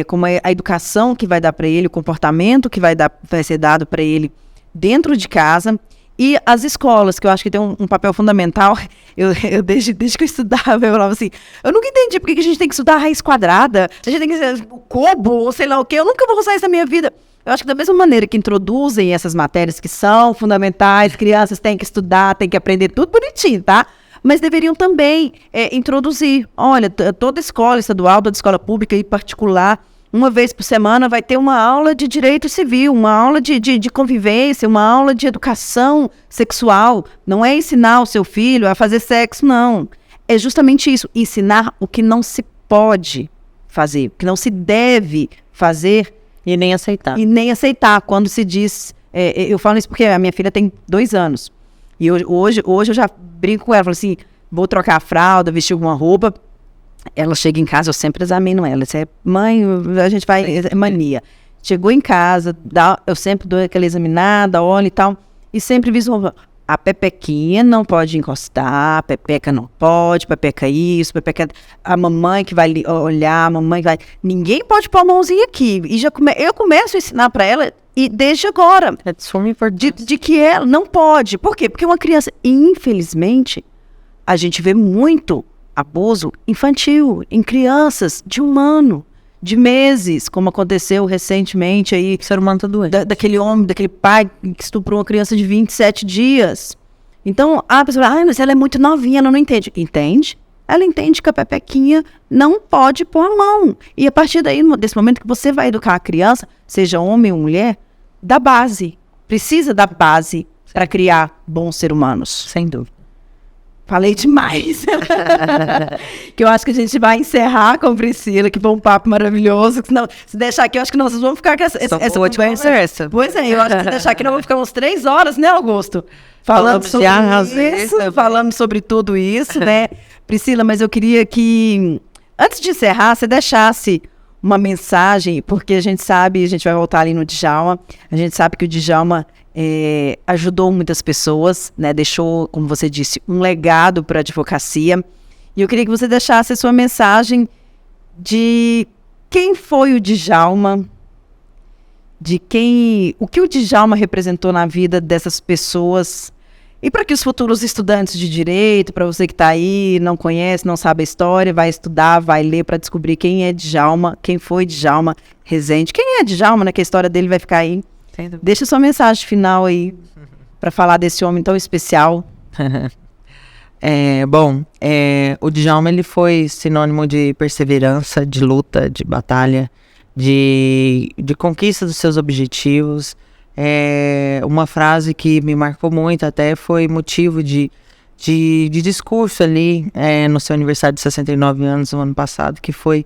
como a educação que vai dar para ele, o comportamento que vai ser dado para ele dentro de casa. E as escolas, que eu acho que tem um papel fundamental. Eu desde que eu estudava, eu falava assim, eu nunca entendi por que a gente tem que estudar a raiz quadrada, a gente tem que estudar o cubo, ou sei lá o quê, eu nunca vou usar isso na minha vida. Eu acho que da mesma maneira que introduzem essas matérias que são fundamentais, crianças têm que estudar, têm que aprender tudo bonitinho, tá? Mas deveriam também introduzir, olha, toda escola estadual, toda escola pública e particular uma vez por semana vai ter uma aula de direito civil, uma aula de convivência, uma aula de educação sexual. Não é ensinar o seu filho a fazer sexo, não. É justamente isso, ensinar o que não se pode fazer, o que não se deve fazer. E nem aceitar. E nem aceitar, quando se diz... eu falo isso porque a minha filha tem 2 anos. E hoje eu já brinco com ela, falo assim, vou trocar a fralda, vestir alguma roupa. Ela chega em casa, eu sempre examino ela. Mãe, a gente vai... É mania. Chegou em casa, eu sempre dou aquela examinada, olho e tal. E sempre viso... A pepequinha não pode encostar, a pepeca não pode, pepeca isso, pepeca... A mamãe que vai olhar, a mamãe vai... Ninguém pode pôr a mãozinha aqui. E eu começo a ensinar para ela, e desde agora, de que ela não pode. Por quê? Porque uma criança, infelizmente, a gente vê muito abuso infantil em crianças de 1 ano, de meses, como aconteceu recentemente aí. O ser humano tá doente. Daquele homem, daquele pai que estuprou uma criança de 27 dias. Então, a pessoa fala, mas ela é muito novinha, ela não entende. Entende? Ela entende que a pepequinha não pode pôr a mão. E a partir daí, desse momento que você vai educar a criança, seja homem ou mulher, da base. Precisa da base para criar bons seres humanos. Sem dúvida. Falei demais. Que eu acho que a gente vai encerrar com a Priscila, que foi um papo maravilhoso. Senão, se deixar aqui, eu acho que nós vamos ficar com essa conversa. Pois é, eu acho que se deixar aqui, nós vamos ficar umas 3 horas, né, Augusto? Falando sobre isso, falando sobre tudo isso, né? Priscila, mas eu queria que, antes de encerrar, você deixasse uma mensagem, porque a gente sabe, a gente vai voltar ali no Djalma, a gente sabe que o Djalma ajudou muitas pessoas, né? Deixou, como você disse, um legado para a advocacia. E eu queria que você deixasse a sua mensagem de quem foi o Djalma, o que o Djalma representou na vida dessas pessoas, e para que os futuros estudantes de direito, para você que está aí, não conhece, não sabe a história, vai estudar, vai ler para descobrir quem é Djalma, quem foi Djalma Rezende, quem é Djalma, né? Que a história dele vai ficar aí. Deixa sua mensagem final aí para falar desse homem tão especial. O Djalma, ele foi sinônimo de perseverança, de luta, de batalha, de conquista dos seus objetivos. Uma frase que me marcou muito, até foi motivo de discurso ali no seu aniversário de 69 anos, no ano passado, que foi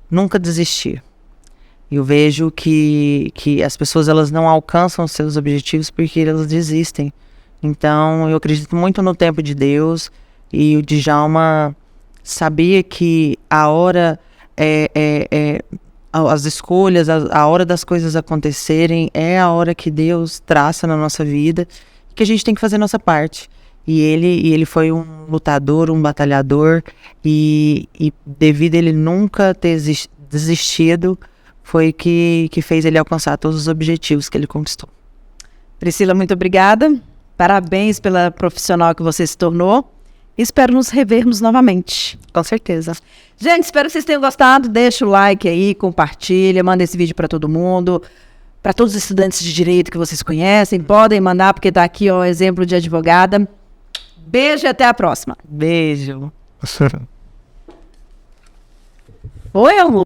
nunca desistir. Eu vejo que as pessoas, elas não alcançam os seus objetivos porque elas desistem. Então, eu acredito muito no tempo de Deus, e o Djalma sabia que a hora as escolhas, a hora das coisas acontecerem é a hora que Deus traça na nossa vida, que a gente tem que fazer a nossa parte. E ele foi um lutador, um batalhador, e devido a ele nunca ter desistido, foi que fez ele alcançar todos os objetivos que ele conquistou. Priscila, muito obrigada. Parabéns pela profissional que você se tornou. Espero nos revermos novamente. Com certeza. Gente, espero que vocês tenham gostado. Deixa o like aí, compartilha, manda esse vídeo para todo mundo. Para todos os estudantes de direito que vocês conhecem, podem mandar, porque tá aqui o exemplo de advogada. Beijo e até a próxima. Beijo. Oi, amor.